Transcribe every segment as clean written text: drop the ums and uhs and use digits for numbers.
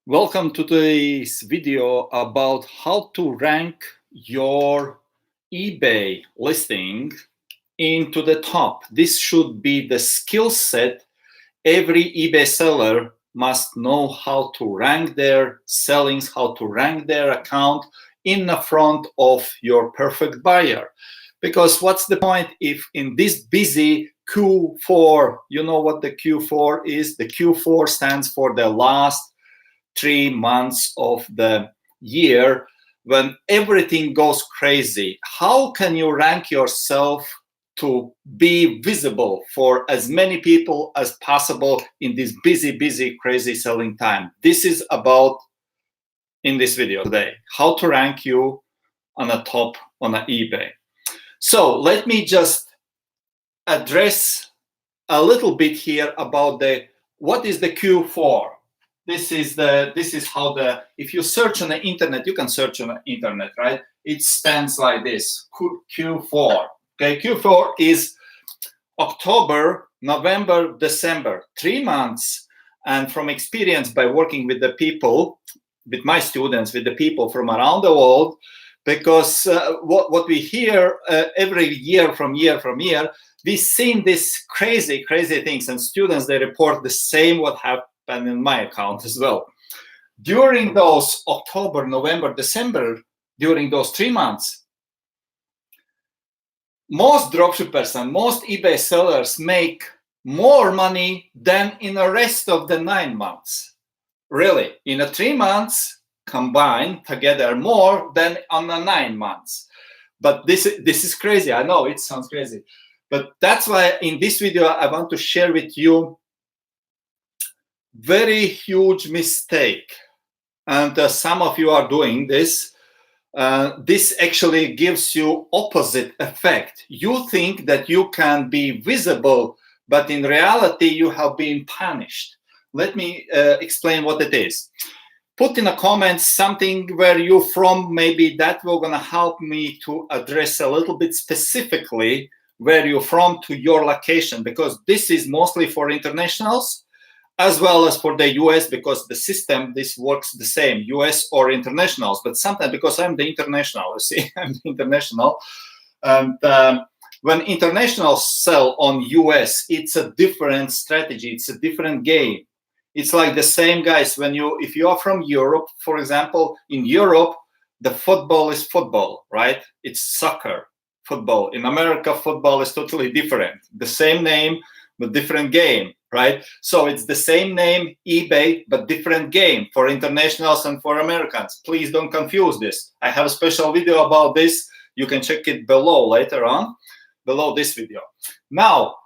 Welcome to today's video about how to rank your eBay listing into the top. This should be the skill set every eBay seller must know, how to rank their sellings, how to rank their account in the front of your perfect buyer. Because what's the point if in this busy Q4, you know what the Q4 is? The Q4 stands for the last 3 months of the year, when everything goes crazy. How can you rank yourself to be visible for as many people as possible in this busy, crazy selling time? This is about in this video today, how to rank you on the top on the eBay. So let me just address a little bit here about what is the Q4. This is how if you search on the internet, you can search on the internet, right? It stands like this, Q4. Okay, Q4 is October, November, December, 3 months. And from experience by working with the people, with my students, with the people from around the world, because what we hear every year from year, we've seen this crazy things, and students, they report the same what happened in my account as well. During those October, November, December, during those 3 months, most dropshippers and most eBay sellers make more money than in the rest of the 9 months. Really, in the 3 months combined together, more than on the 9 months. But this is crazy. I know it sounds crazy, but that's why in this video I want to share with you very huge mistake, and some of you are doing this. This actually gives you opposite effect. You think that you can be visible, but in reality you have been punished. Let me explain what it is. Put in the comments something where you're from. Maybe that will gonna help me to address a little bit specifically where you're from to your location, because this is mostly for internationals as well as for the US, because the system, this works the same, US or internationals. But sometimes, because I'm the international, you see, I'm the international, and when internationals sell on US, it's a different strategy, it's a different game. It's like the same, guys, if you are from Europe, for example, in Europe, the football is football, right? It's soccer, football. In America, football is totally different. The same name, but different game, right? So it's the same name, eBay, but different game for internationals and for Americans. Please don't confuse this. I have a special video about this. You can check it below later on, below this video. Now,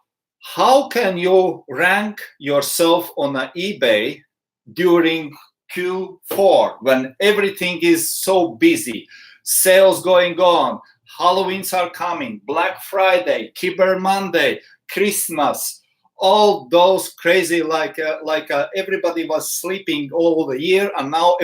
how can you rank yourself on eBay during Q4 when everything is so busy? Sales going on, Halloweens are coming, Black Friday, Cyber Monday, Christmas, all those crazy, everybody was sleeping all the year, and now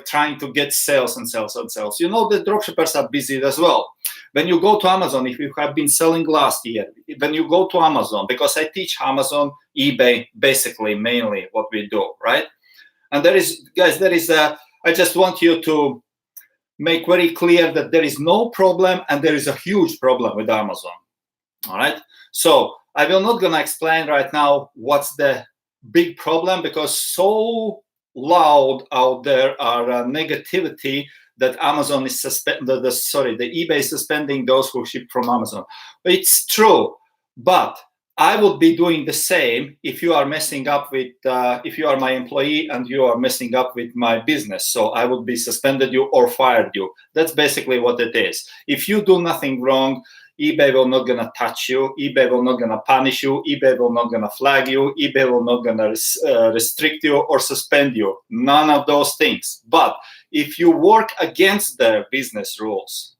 trying to get sales and sales and sales. You know, the dropshippers are busy as well. When you go to Amazon, if you have been selling last year, when you go to Amazon, because I teach Amazon, eBay, basically mainly what we do, right? And there is, guys, I just want you to make very clear that there is no problem, and there is a huge problem with Amazon. All right, so I will not gonna explain right now what's the big problem, because so loud out there are negativity that Amazon is the eBay is suspending those who ship from Amazon. It's true, but I would be doing the same if you are messing up with, if you are my employee and you are messing up with my business. So I would be suspended you or fired you. That's basically what it is. If you do nothing wrong, eBay will not gonna touch you, eBay will not gonna punish you, eBay will not gonna flag you, eBay will not gonna restrict you or suspend you. None of those things. But if you work against their business rules,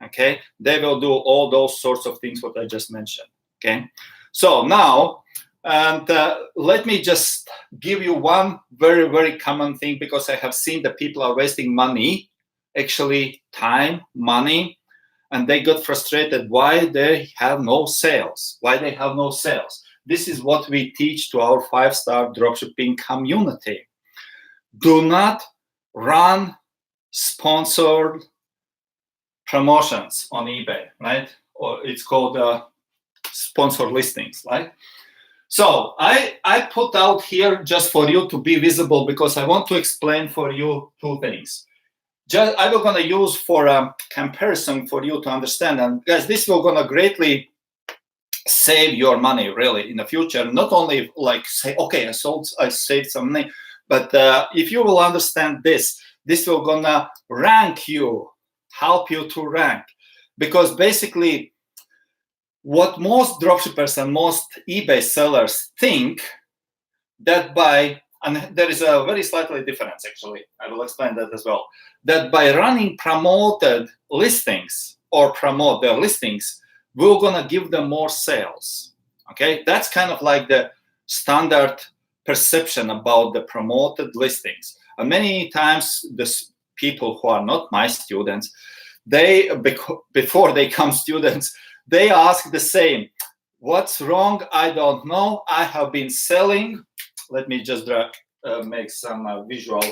okay, they will do all those sorts of things what I just mentioned. Okay, so now, and let me just give you one very common thing, because I have seen that people are wasting money, actually time, money, and they got frustrated why they have no sales. Why they have no sales? This is what we teach to our 5-star dropshipping community. do not run sponsored promotions on eBay, right? Or it's called sponsored listings, right? So I put out here just for you to be visible, because I want to explain for you two things. I will gonna use for a comparison for you to understand, and guys, this will gonna greatly save your money really in the future. Not only like say, okay, I saved some money, but if you will understand this will gonna rank you, help you to rank, because basically what most dropshippers and most eBay sellers think that and there is a very slightly difference actually, I will explain that as well, that by running promoted listings or promote their listings, we're gonna give them more sales. Okay, that's kind of like the standard perception about the promoted listings. And many times the people who are not my students, they before they come students, they ask the same. What's wrong? I don't know. I have been selling. Let me just make some visual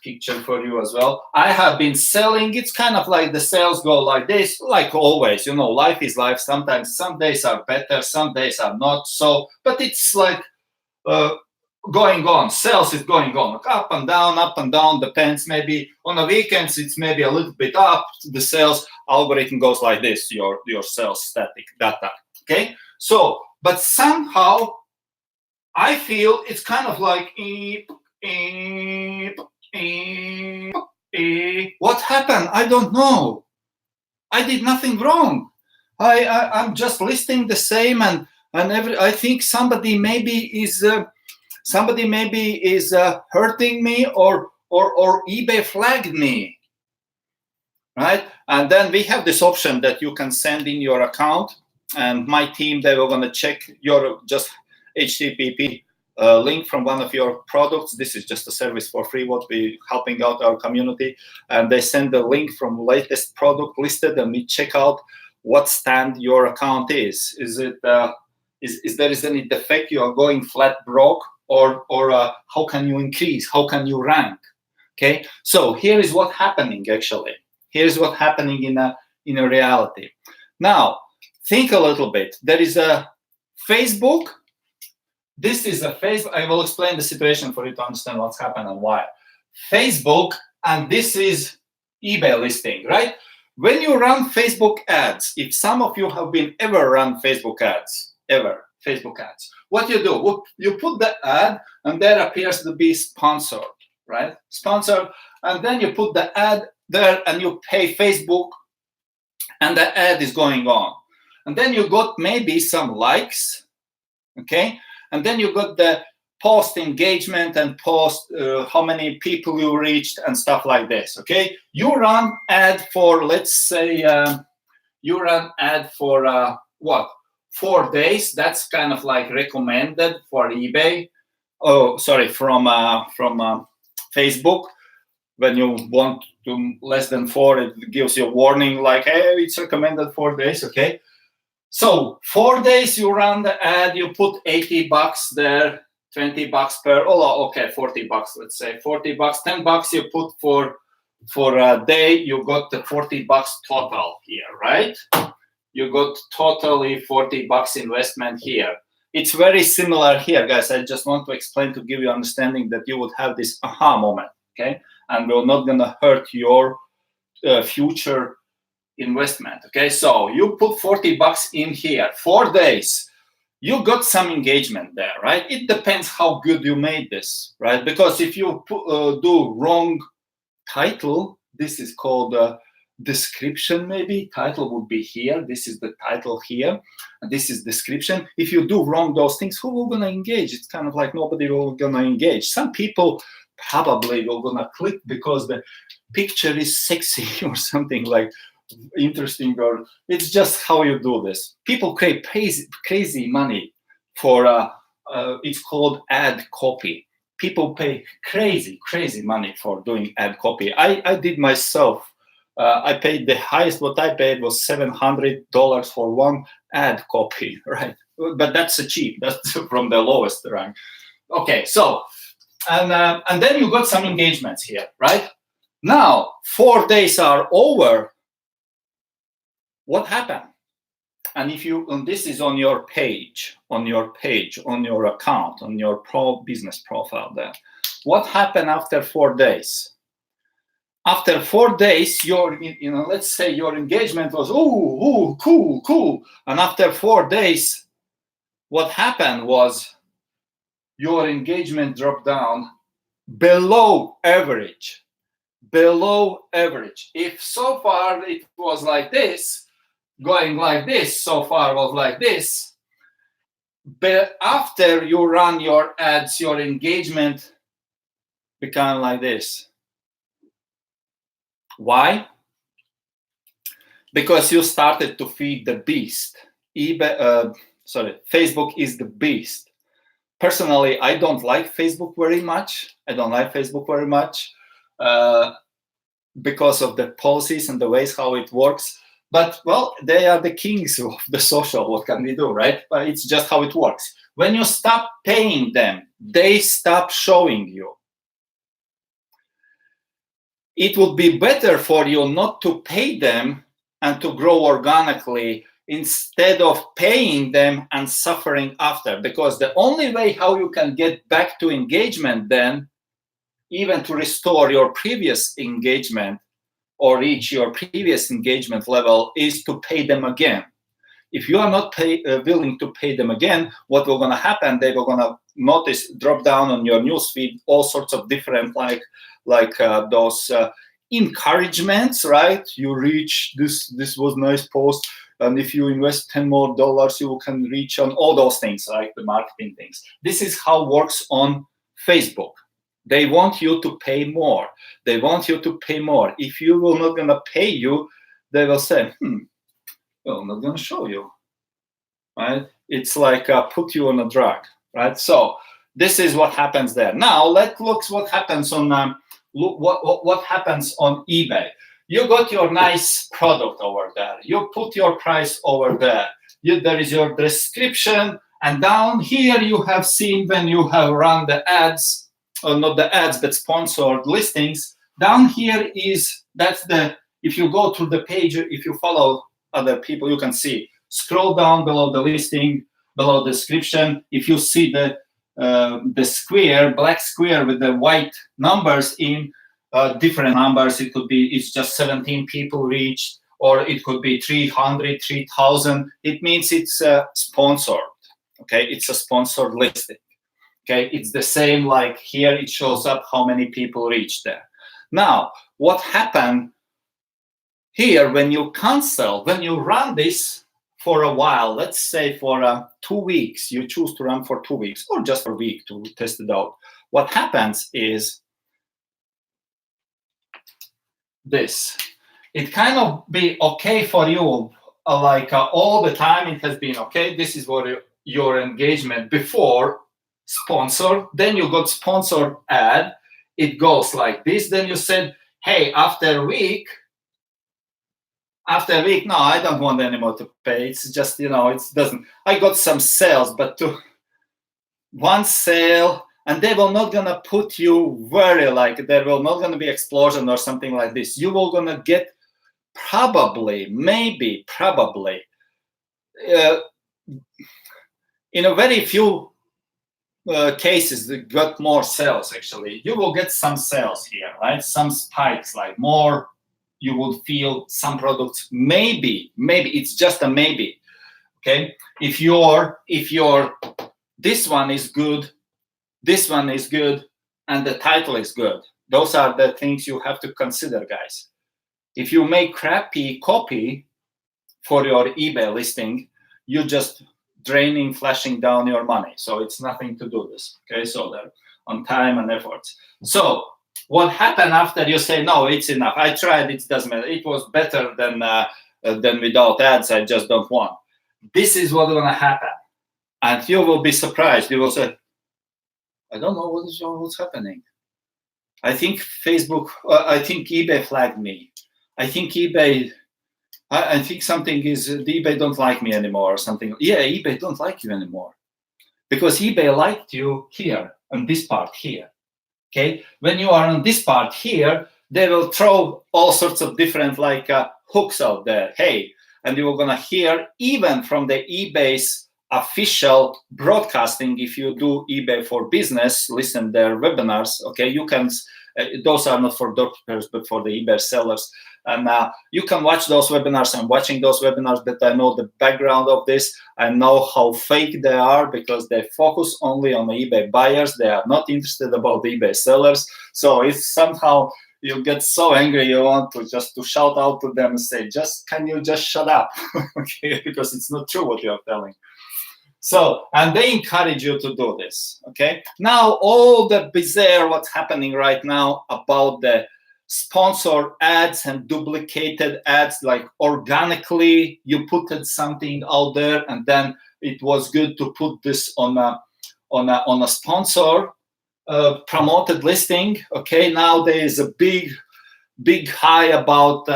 picture for you as well. I have been selling. It's kind of like the sales go like this, like always. You know, life is life. Sometimes some days are better, some days are not. So, but it's like going on. Sales is going on, like up and down. Depends. Maybe on the weekends it's maybe a little bit up. The sales algorithm goes like this. Your sales static data. Okay. So, but somehow I feel it's kind of like what happened? I don't know. I did nothing wrong. I'm just listing the same, and I think somebody maybe is hurting me, or eBay flagged me, right? And then we have this option that you can send in your account, and my team, they were going to check your just HTTP link from one of your products. This is just a service for free, what we helping out our community. And they send the link from latest product listed, and we check out what stand your account is. Is it is there any defect? You are going flat broke, or how can you increase? How can you rank? Okay. So here is what's happening actually. Here's what's happening in a reality. Now think a little bit. There is a Facebook. This is a Facebook. I will explain the situation for you to understand what's happened and why. Facebook, and this is eBay listing, right? When you run Facebook ads, if some of you have been ever run Facebook ads, what you do, you put the ad, and there appears to be sponsored, right? Sponsored, and then you put the ad there, and you pay Facebook, and the ad is going on. And then you got maybe some likes, okay? And then you got the post engagement and post how many people you reached and stuff like this, okay? You run ad for, let's say, you run ad for what? 4 days. That's kind of like recommended for eBay. Oh, sorry, from Facebook. When you want to less than 4, it gives you a warning like, hey, it's recommended 4 days, okay? So 4 days you run the ad, you put $80 there, $20 per, okay, $40, let's say $40, $10 you put for a day, you got the $40 total here, right? You got totally $40 investment here. It's very similar here, guys. I just want to explain to give you understanding that you would have this aha moment, okay? And we're not gonna hurt your future investment, okay? So you put $40 in here, 4 days. You got some engagement there, right? It depends how good you made this, right? Because if you do wrong title, this is called description maybe. Title would be here. This is the title here. And this is description. If you do wrong those things, who will gonna engage? It's kind of like nobody will gonna engage. Some people probably will gonna click because the picture is sexy or something like interesting, or it's just how you do this. People create crazy money for it's called ad copy. People pay crazy money for doing ad copy. I did myself. I paid the highest. What I paid was $700 for one ad copy, right? But that's cheap. That's from the lowest rank. Okay, so And then you got some engagements here, right? Now 4 days are over. What happened? And if you, and this is on your page, on your account, on your business profile there. What happened after 4 days? After 4 days, let's say your engagement was, ooh, cool. And after 4 days, what happened was your engagement dropped down below average. If so far it was like this, going like this, so far was like this, but after you run your ads, your engagement became like this. Why? Because you started to feed the beast. Facebook is the beast. Personally, I don't like Facebook very much. Because of the policies and the ways how it works. But, well, they are the kings of the social. What can we do, right? But it's just how it works. When you stop paying them, they stop showing you. It would be better for you not to pay them and to grow organically instead of paying them and suffering after. Because the only way how you can get back to engagement then, even to restore your previous engagement or reach your previous engagement level, is to pay them again. If you are not willing to pay them again, what will going to happen? They were going to notice drop down on your newsfeed all sorts of different those encouragements, right? You reach this was nice post, and if you invest $10 more, you can reach on all those things, like the marketing things. This is how it works on Facebook. They want you to pay more. If you will not gonna pay you, they will say, well, I'm not gonna show you, right? It's like put you on a drug, right? So this is what happens there. Now let's look what happens on what happens on eBay. You got your nice product over there. You put your price over there. There is your description, and down here you have seen when you have run the ads. Or not the ads, but sponsored listings. Down here if you go to the page, if you follow other people, you can see. Scroll down below the listing, below the description. If you see the black square with the white numbers in, different numbers, it's just 17 people reached, or it could be 300, 3,000. It means it's sponsored. Okay, it's a sponsored listing. Okay, it's the same like here, it shows up how many people reached there. Now, what happened here when you run this for a while, let's say for 2 weeks, you choose to run for 2 weeks or just for a week to test it out. What happens is this. It kind of be okay for you, all the time it has been okay. This is what your engagement before sponsor, then you got sponsored ad, it goes like this. Then you said, hey, after a week, no, I don't want anymore to pay. It's just, it doesn't, I got some sales, but to one sale, and they will not gonna put you there will not gonna be explosion or something like this. You will gonna get probably in a very few cases that got more sales. Actually, you will get some sales here, right? Some spikes, like more. You would feel some products. Maybe it's just a maybe. Okay, if this one is good, and the title is good. Those are the things you have to consider, guys. If you make crappy copy for your eBay listing, you just flashing down your money. So it's nothing to do this. Okay, so they're on time and efforts. So what happened after you say, no, it's enough, I tried, it doesn't matter, it was better than without ads, I just don't want. This is what's going to happen. And you will be surprised. You will say, I don't know what's happening. I think eBay flagged me. I think something is, eBay don't like me anymore or something. Yeah, eBay don't like you anymore. Because eBay liked you here, on this part here. Okay, when you are on this part here, they will throw all sorts of different hooks out there. Hey, and you're gonna hear even from the eBay's official broadcasting. If you do eBay for business, listen their webinars. Okay, you can. Those are not for dropshippers, but for the eBay sellers. And you can watch those webinars. I'm watching those webinars, but I know the background of this. I know how fake they are because they focus only on the eBay buyers. They are not interested about the eBay sellers. So if somehow you get so angry, you want to just to shout out to them and say, can you just shut up? Okay, because it's not true what you are telling. So, and they encourage you to do this, okay? Now, all the bizarre what's happening right now about the sponsor ads and duplicated ads, like organically you put something out there and then it was good to put this on a sponsor promoted listing, okay? Now there is a big high about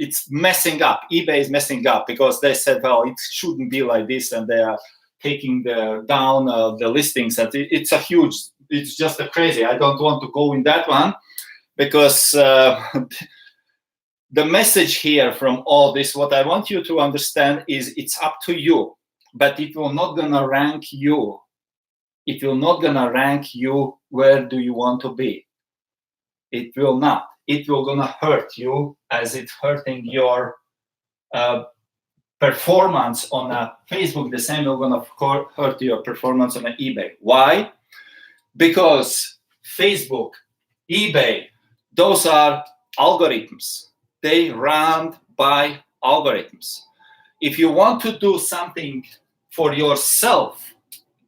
it's messing up. eBay is messing up because they said, well, it shouldn't be like this, and they are taking down the listings. And it's just a crazy. I don't want to go in that one because the message here from all this, what I want you to understand is it's up to you, but it will not gonna rank you. It will not gonna rank you where do you want to be. It will not. It will gonna hurt you as it's hurting your performance on Facebook. The same will gonna hurt your performance on eBay. Why? Because Facebook, eBay, those are algorithms. They run by algorithms. If you want to do something for yourself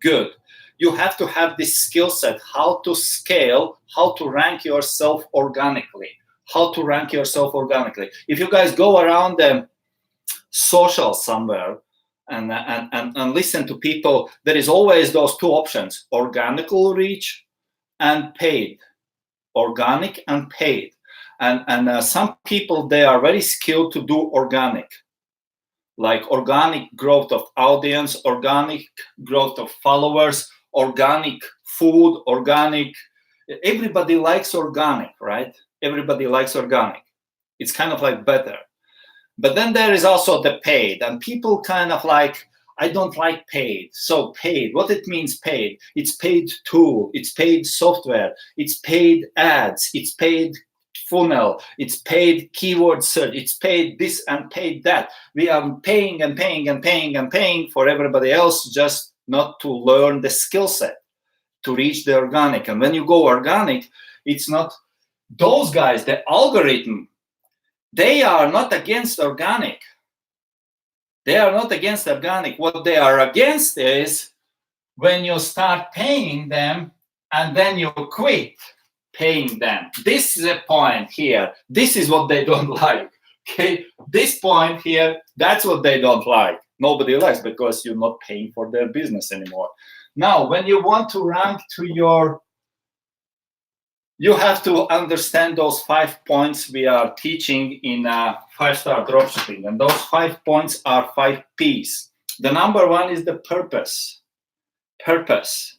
good, you have to have this skill set, how to scale, how to rank yourself organically, If you guys go around the social somewhere and listen to people, there is always those two options, organical reach and paid, organic and paid. And some people, they are very skilled to do organic, like organic growth of audience, organic growth of followers, organic food, organic. Everybody likes organic, right? Everybody likes organic. It's kind of like better. But then there is also the paid, and people kind of like, I don't like paid. So paid, what it means paid? It's paid tool, it's paid software, it's paid ads, it's paid funnel, it's paid keyword search, it's paid this and paid that. We are paying and paying and paying and paying for everybody else, just not to learn the skill set to reach the organic. And when you go organic, it's not those guys, the algorithm, they are not against organic. They are not against organic. What they are against is when you start paying them and then you quit paying them. This is a point here. This is what they don't like. Okay, this point here, that's what they don't like. Nobody likes because you're not paying for their business anymore. Now, when you want to rank to your, you have to understand those 5 points we are teaching in 5-star dropshipping. And those 5 points are 5 P's. The number one is the purpose. Purpose.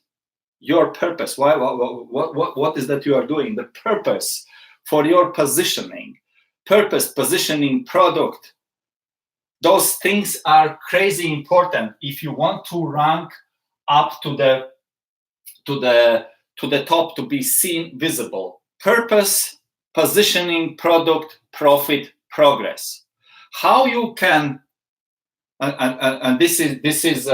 Your purpose. Why? What is that you are doing? The purpose for your positioning. Purpose, positioning, product. Those things are crazy important if you want to rank up to the top, to be seen, visible. Purpose, positioning, product, profit, progress. How you can, and this is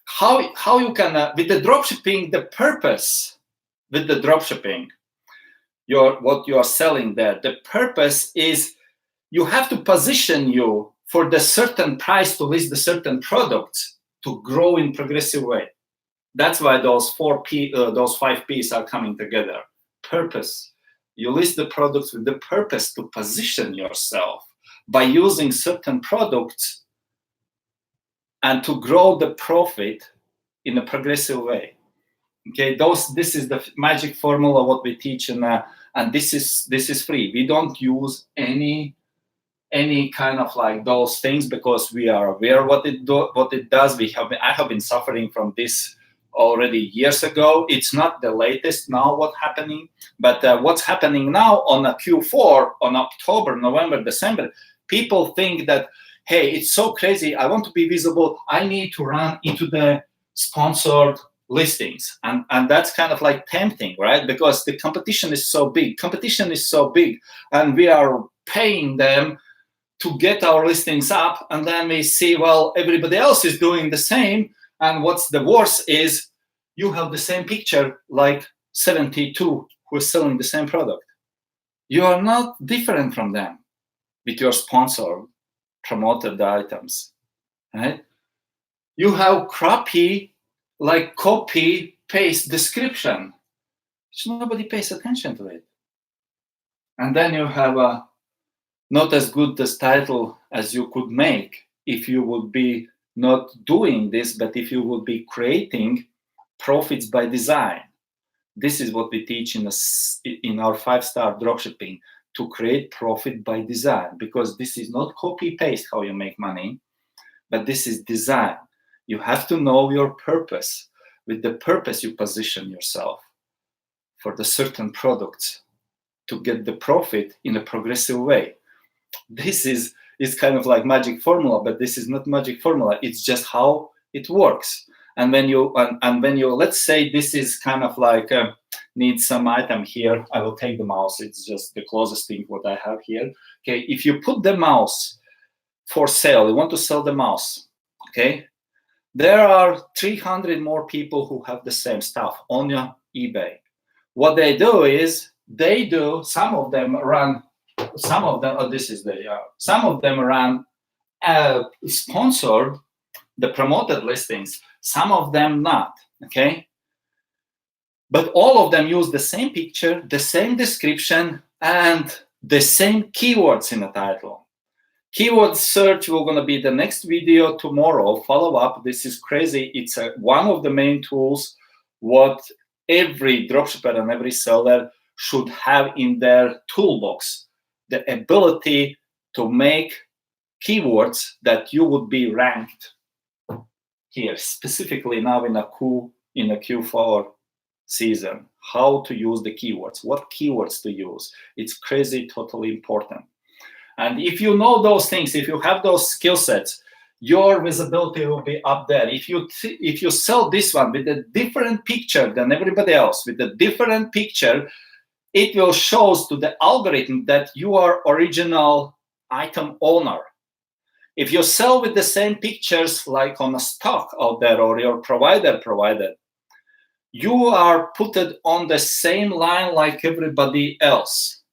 how you can with the dropshipping, the purpose with the dropshipping, what you are selling there. The purpose is you have to position you for the certain price to list the certain products to grow in progressive way. That's why those 5 P's are coming together. Purpose. You list the products with the purpose to position yourself by using certain products and to grow the profit in a progressive way. Okay, this is the magic formula what we teach, and this is free. We don't use any kind of like those things because we are aware what it does. I have been suffering from this already years ago. It's not the latest now what's happening, but what's happening now on a Q4, on October, November, December, people think that, hey, it's so crazy. I want to be visible. I need to run into the sponsored listings. And that's kind of like tempting, right? Because the competition is so big. Competition is so big. And we are paying them to get our listings up. And then we see, well, everybody else is doing the same. And what's the worst is you have the same picture like 72 who is selling the same product. You are not different from them with your sponsored promoted items, right? You have crappy, like copy paste description, which nobody pays attention to it. And then you have a not as good as title as you could make if you would be not doing this, but if you would be creating profits by design. This is what we teach in our 5-star dropshipping, to create profit by design, because this is not copy paste how you make money, but this is design. You have to know your purpose. With the purpose, you position yourself for the certain products to get the profit in a progressive way. This is kind of like magic formula, but this is not magic formula. It's just how it works. And when you let's say this is kind of like need some item here, I will take the mouse. It's just the closest thing what I have here. Okay, if you put the mouse for sale, you want to sell the mouse. Okay, there are 300 more people who have the same stuff on your eBay. What they do is some of them run sponsored, the promoted listings, some of them not, okay? But all of them use the same picture, the same description, and the same keywords in the title. Keyword search will gonna be the next video tomorrow, follow up. This is crazy. It's one of the main tools what every dropshipper and every seller should have in their toolbox. The ability to make keywords that you would be ranked here, specifically now in a Q4 season, how to use the keywords, what keywords to use. It's crazy, totally important. And if you know those things, if you have those skill sets, your visibility will be up there. If you sell this one with a different picture than everybody else, with a different picture, it will show to the algorithm that you are original item owner. If you sell with the same pictures like on a stock out there or your provider provided, you are put on the same line like everybody else.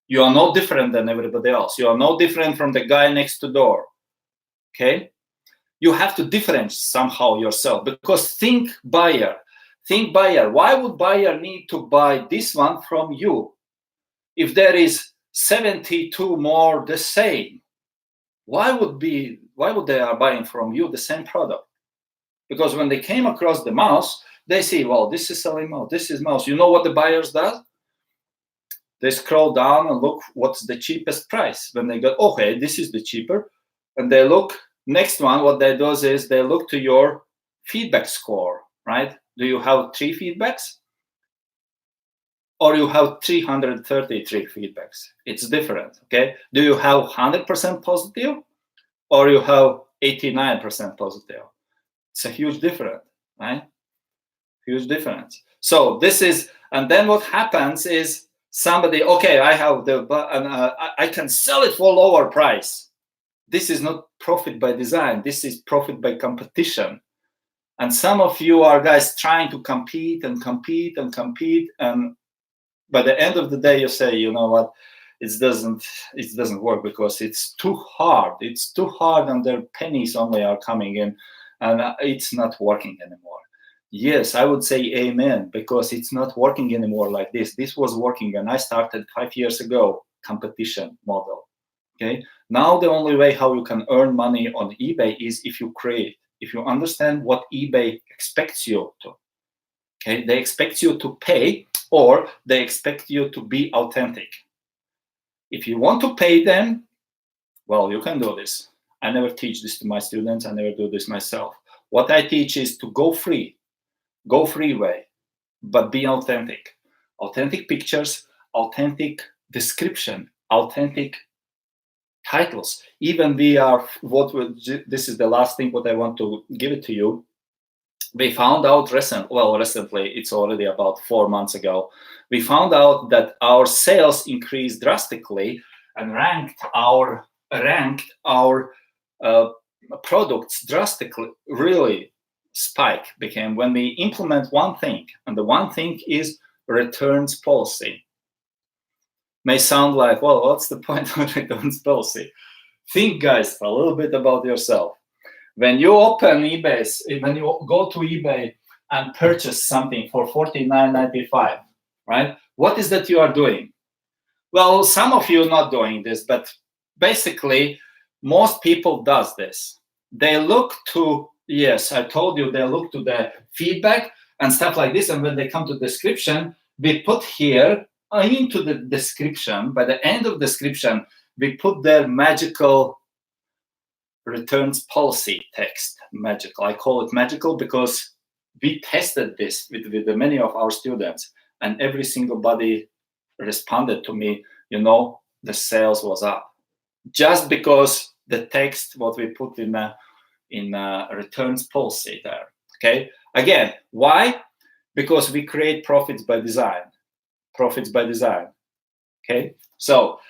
You are no different than everybody else. You are no different from the guy next to door. Okay? You have to differentiate somehow yourself, because think buyer. Why would buyer need to buy this one from you if there is 72 more the same? Why would they are buying from you the same product? Because when they came across the mouse, they see, well, this is selling mouse, this is mouse. You know what the buyers does? They scroll down and look what's the cheapest price. When they go, okay, this is the cheaper, and they look, next one, what they do is they look to your feedback score, right? Do you have 3 feedbacks? Or you have 333 feedbacks? It's different, okay? Do you have 100% positive? Or you have 89% positive? It's a huge difference, right? Huge difference. So this is, and then what happens is somebody, okay, I have I can sell it for lower price. This is not profit by design. This is profit by competition. And some of you are guys trying to compete, and by the end of the day, you say, you know what, it doesn't work because it's too hard. It's too hard, and their pennies only are coming in, and it's not working anymore. Yes, I would say amen, because it's not working anymore like this. This was working when I started 5 years ago, competition model. Okay. Now the only way how you can earn money on eBay is if you create, if you understand what eBay expects you to. Okay, they expect you to pay, or they expect you to be authentic. If you want to pay them, well, you can do this. I never teach this to my students. I never do this myself. What I teach is to go free. Go freeway, but be authentic. Authentic pictures, authentic description, authentic titles. Even we are, this is the last thing what I want to give it to you. We found out recently, it's already about 4 months ago, we found out that our sales increased drastically and ranked our products drastically, really spike became when we implement one thing, and the one thing is returns policy. May sound like, well, what's the point of returns policy? Think, guys, a little bit about yourself. When you open eBay, when you go to eBay and purchase something for $49.95, right? What is that you are doing? Well, some of you are not doing this, but basically, most people does this. They look to, yes, I told you, they look to the feedback and stuff like this, and when they come to description, we put here into the description, by the end of description, we put their magical returns policy text. Magical. I call it magical because we tested this with many of our students, and every single body responded to me, the sales was up. Just because the text, what we put in returns policy there, okay? Again, why? Because we create profits by design. Profits by design, okay? So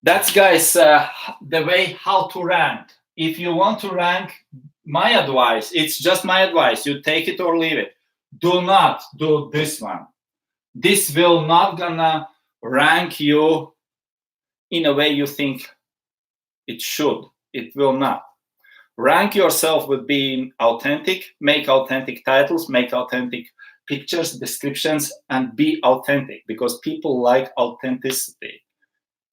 that's, guys, the way how to rank. If you want to rank, my advice, it's just my advice, you take it or leave it. Do not do this one. This will not gonna rank you in a way you think it should. It will not. Rank yourself with being authentic, make authentic titles, make authentic pictures, descriptions, and be authentic, because people like authenticity,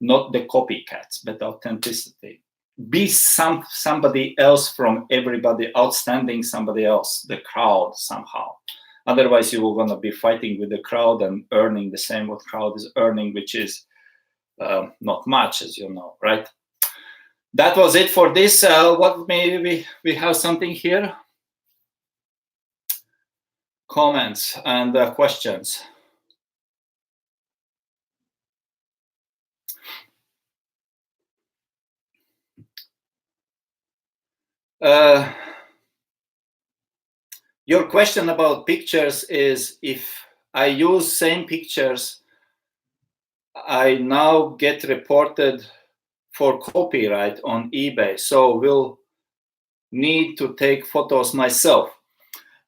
not the copycats, but authenticity. Be somebody else from everybody, outstanding somebody else, the crowd somehow. Otherwise, you are going to be fighting with the crowd and earning the same what crowd is earning, which is not much, as you know, right? That was it for this. What maybe we have something here? Comments and questions. Your question about pictures is, if I use same pictures, I now get reported for copyright on eBay, so will need to take photos myself.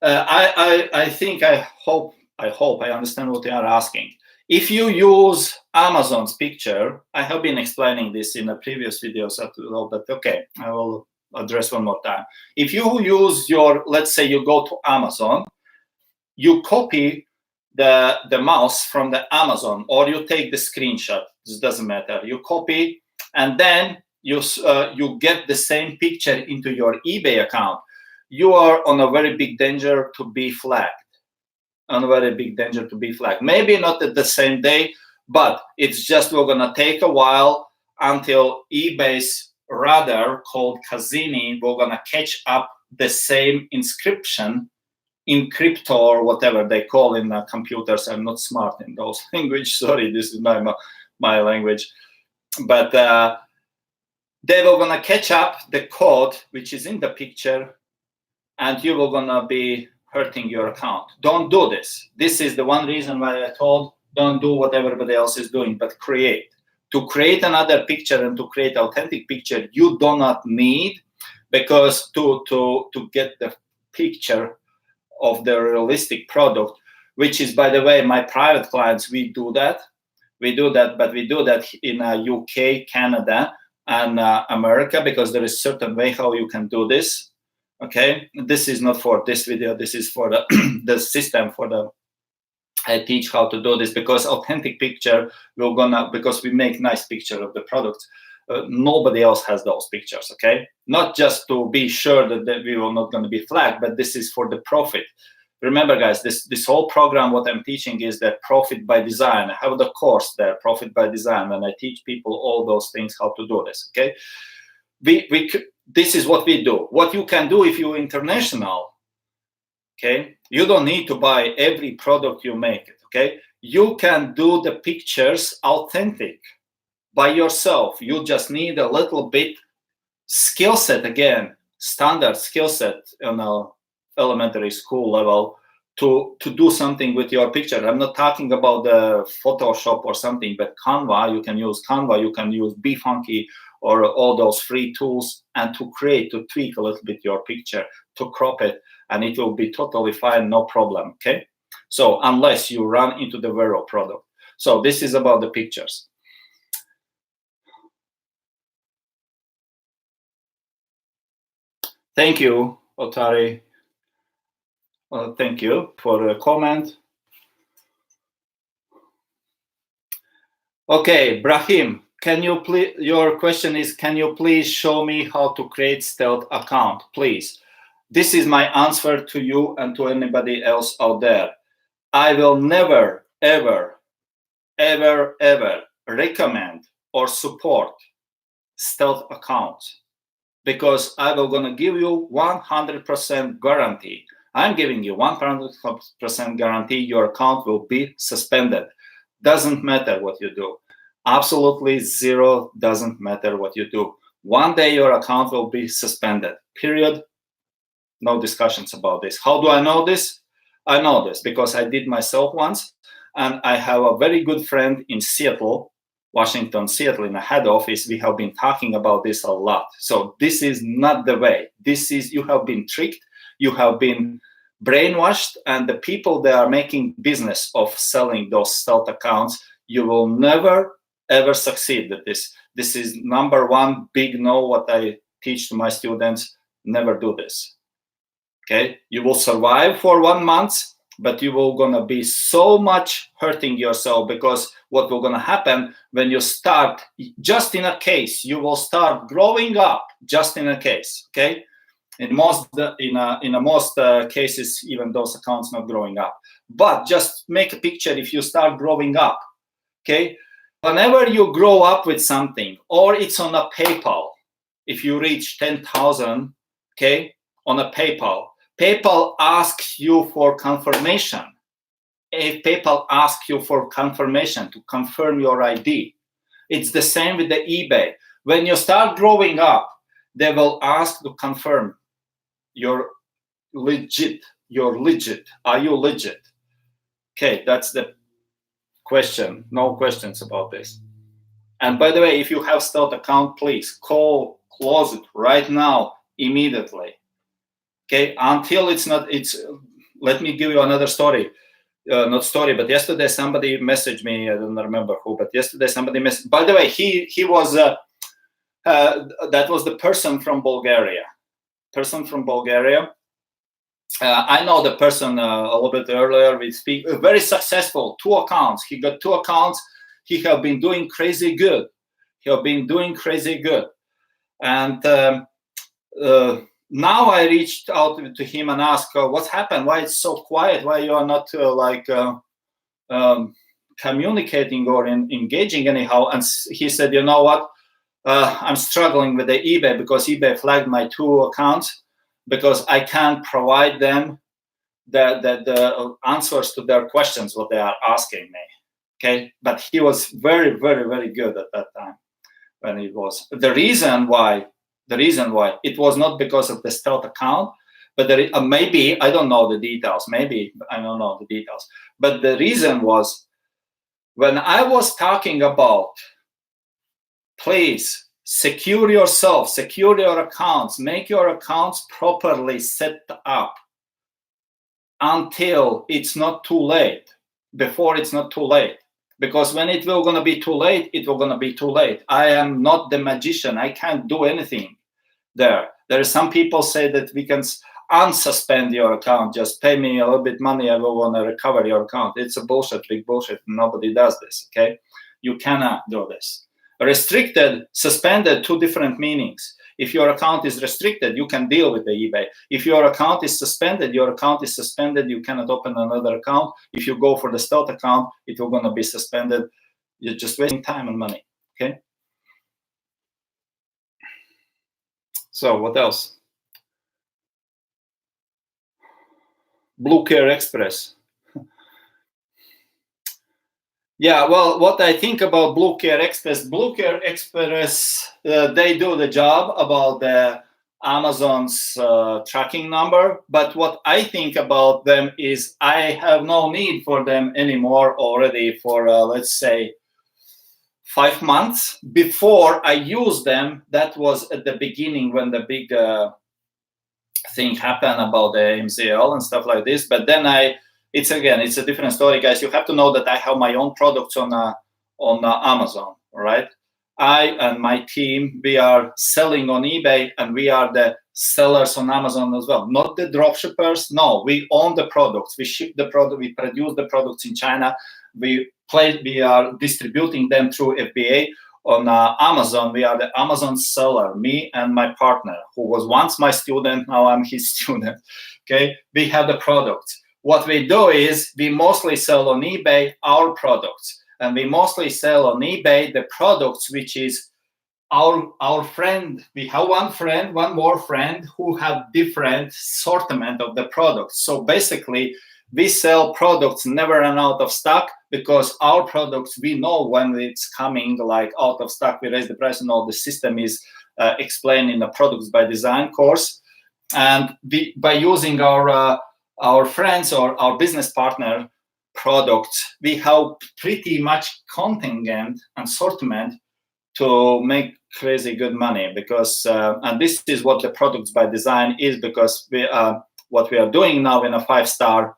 I hope I understand what you are asking. If you use Amazon's picture, I have been explaining this in a previous videos, but okay, I will address one more time. If you use let's say you go to Amazon, you copy the mouse from the Amazon, or you take the screenshot, this doesn't matter, you copy, and then you get the same picture into your eBay account, you are on a very big danger to be flagged. Maybe not at the same day, but it's just we're gonna take a while until eBay's radar called Kazini, we're gonna catch up the same inscription in crypto or whatever they call in computers. I'm not smart in those language. Sorry, this is my language. But they were gonna catch up the code which is in the picture, and you were gonna be hurting your account. Don't do this. This is the one reason why I told don't do what everybody else is doing, but create. To create another picture and to create authentic picture, you do not need, because to get the picture of the realistic product, which is, by the way, my private clients, we do that, but we do that in UK, Canada, and America, because there is certain way how you can do this. Okay, this is not for this video, this is for the system, I teach how to do this, because authentic picture, because we make nice picture of the product, nobody else has those pictures, okay? Not just to be sure that we are not going to be flagged, but this is for the profit. Remember, guys, this whole program, what I'm teaching is that profit by design. I have the course there, profit by design, and I teach people all those things, how to do this, okay? This is what we do. What you can do if you're international, Okay, you don't need to buy every product you make it. Okay, you can do the pictures authentic by yourself. You just need a little bit skill set, again, standard skill set on a elementary school level to do something with your picture. I'm not talking about the Photoshop or something, but Canva. You can use Canva, you can use BeFunky or all those free tools, and to tweak a little bit your picture, to crop it, and it will be totally fine, no problem. Okay, so unless you run into the Vero product. So this is about the pictures. Thank you, Otari. Thank you for the comment. Okay, Brahim, can you please? Your question is, can you please show me how to create stealth account, please? This is my answer to you and to anybody else out there. I will never, ever, ever, ever recommend or support stealth accounts, because I will gonna give you 100% guarantee. I'm giving you 100% guarantee your account will be suspended. Doesn't matter what you do. Absolutely zero, doesn't matter what you do. One day your account will be suspended, period. No discussions about this. How do I know this? I know this because I did myself once, and I have a very good friend in Seattle, Washington, Seattle, in the head office. We have been talking about this a lot. So this is not the way. This is, you have been tricked, you have been brainwashed, and the people that are making business of selling those stealth accounts, you will never ever succeed with this. This is number one big no, what I teach to my students: never do this. Okay, you will survive for 1 month, but you will gonna be so much hurting yourself, because what will gonna happen when you start, just in a case, you will start growing up, just in a case. Okay, in most cases, even those accounts not growing up. But just make a picture if you start growing up. Okay, whenever you grow up with something, or it's on a PayPal, if you reach 10,000, okay, on a PayPal asks you for confirmation. If PayPal asks you for confirmation to confirm your ID, it's the same with the eBay. When you start growing up, they will ask to confirm you're legit. You're legit. Are you legit? Okay, that's the question. No questions about this. And by the way, if you have stealth account, please close it right now, immediately. Okay, until it's not. Let me give you another story. Not story, but yesterday somebody messaged me. I don't remember who, but yesterday somebody messaged. By the way, he was that was the person from Bulgaria. I know the person a little bit earlier. We speak. Very successful. 2 accounts. He got 2 accounts. He have been doing crazy good. And now I reached out to him and asked, what's happened? Why it's so quiet? Why you are not communicating or engaging anyhow? And he said, you know what? I'm struggling with the eBay, because eBay flagged my 2 accounts, because I can't provide them the answers to their questions, what they are asking me. Okay, but he was very, very, very good at that time. When it was the reason why it was not because of the stealth account, but maybe, I don't know the details. But the reason was, when I was talking about, please secure yourself, secure your accounts, make your accounts properly set up until it's not too late, before it's not too late. Because when it will gonna be too late, it will gonna be too late. I am not the magician. I can't do anything there. There are some people say that we can unsuspend your account. Just pay me a little bit money, I will wanna recover your account. It's a bullshit, big bullshit. Nobody does this, okay? You cannot do this. Restricted, suspended, 2 different meanings. If your account is restricted, you can deal with the eBay. If your account is suspended, you cannot open another account. If you go for the stealth account, it will gonna be suspended. You're just wasting time and money, okay? So what else? Blue Care Express. Yeah, well, what I think about Blue Care Express, they do the job about the Amazon's tracking number. But what I think about them is I have no need for them anymore already for, let's say, 5 months. Before I used them, that was at the beginning when the big thing happened about the MCL and stuff like this. But then it's a different story, guys. You have to know that I have my own products on Amazon, right? I and my team, we are selling on eBay, and we are the sellers on Amazon as well. Not the dropshippers. No, we own the products. We ship the product. We produce the products in China. We are distributing them through FBA. On Amazon, we are the Amazon seller, me and my partner, who was once my student, now I'm his student. Okay, we have the products. What we do is we mostly sell on eBay our products, and we mostly sell on eBay the products which is our friend. We have one more friend who have different assortment of the products. So basically, we sell products never run out of stock, because our products, we know when it's coming like out of stock. We raise the price, and all the system is explained in the Products by Design course. And by using our friends or our business partner products, we have pretty much contingent and assortment to make crazy good money. Because and this is what the Products by Design is, because what we are doing now in a 5-star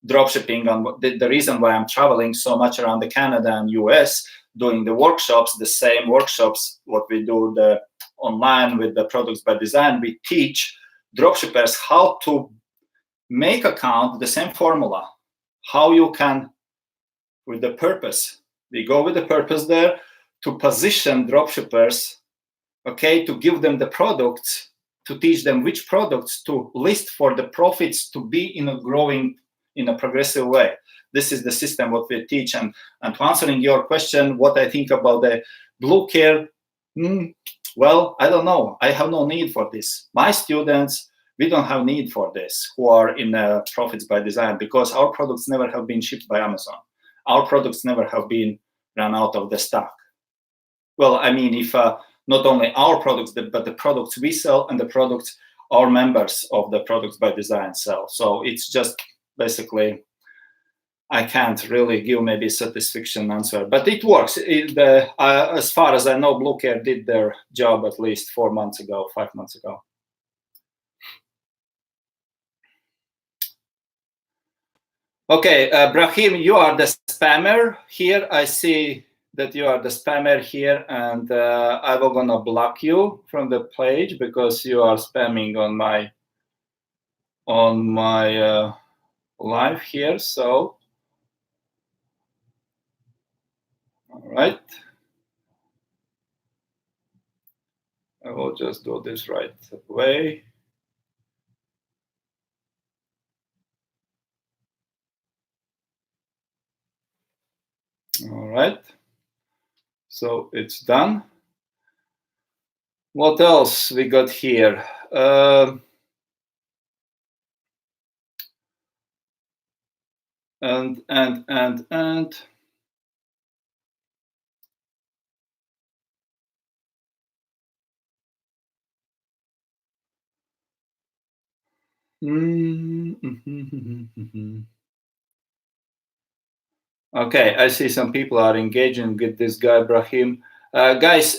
dropshipping, and the reason why I'm traveling so much around the Canada and US doing the workshops, the same workshops what we do the online with the Products by Design. We teach dropshippers how to make account, the same formula, how you can, with the purpose, we go with the purpose there, to position dropshippers, okay, to give them the products, to teach them which products to list for the profits to be in a growing, in a progressive way. This is the system what we teach. And to answering your question, what I think about the Blue Care, well, I don't know. I have no need for this. My students, we don't have need for this, who are in Profits by Design, because our products never have been shipped by Amazon. Our products never have been run out of the stock. Well, I mean, if not only our products, but the products we sell and the products our members of the Products by Design sell. So it's just basically, I can't really give maybe a satisfaction answer, but it works. As far as I know, Blue Care did their job at least 5 months ago. Okay, Brahim, you are the spammer here. I see that you are the spammer here, and I will gonna block you from the page because you are spamming on my live here. So, all right, I will just do this right away. All right, so it's done. What else we got here? And okay, I see some people are engaging with this guy, Brahim. Guys,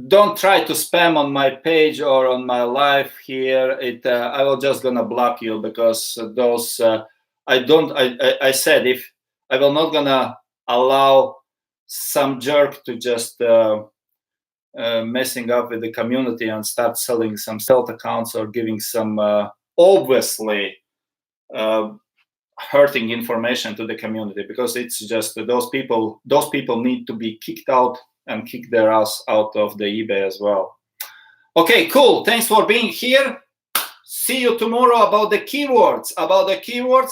don't try to spam on my page or on my live here. I will just gonna block you, because those I said, if I will not gonna allow some jerk to just messing up with the community and start selling some stealth accounts or giving some obviously hurting information to the community, because it's just those people need to be kicked out and kick their ass out of the eBay as well. Okay, cool. Thanks for being here. See you tomorrow about the keywords.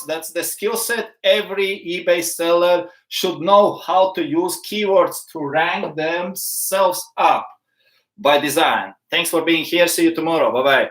That's the skill set. Every eBay seller should know how to use keywords to rank themselves up by design. Thanks for being here. See you tomorrow. Bye-bye.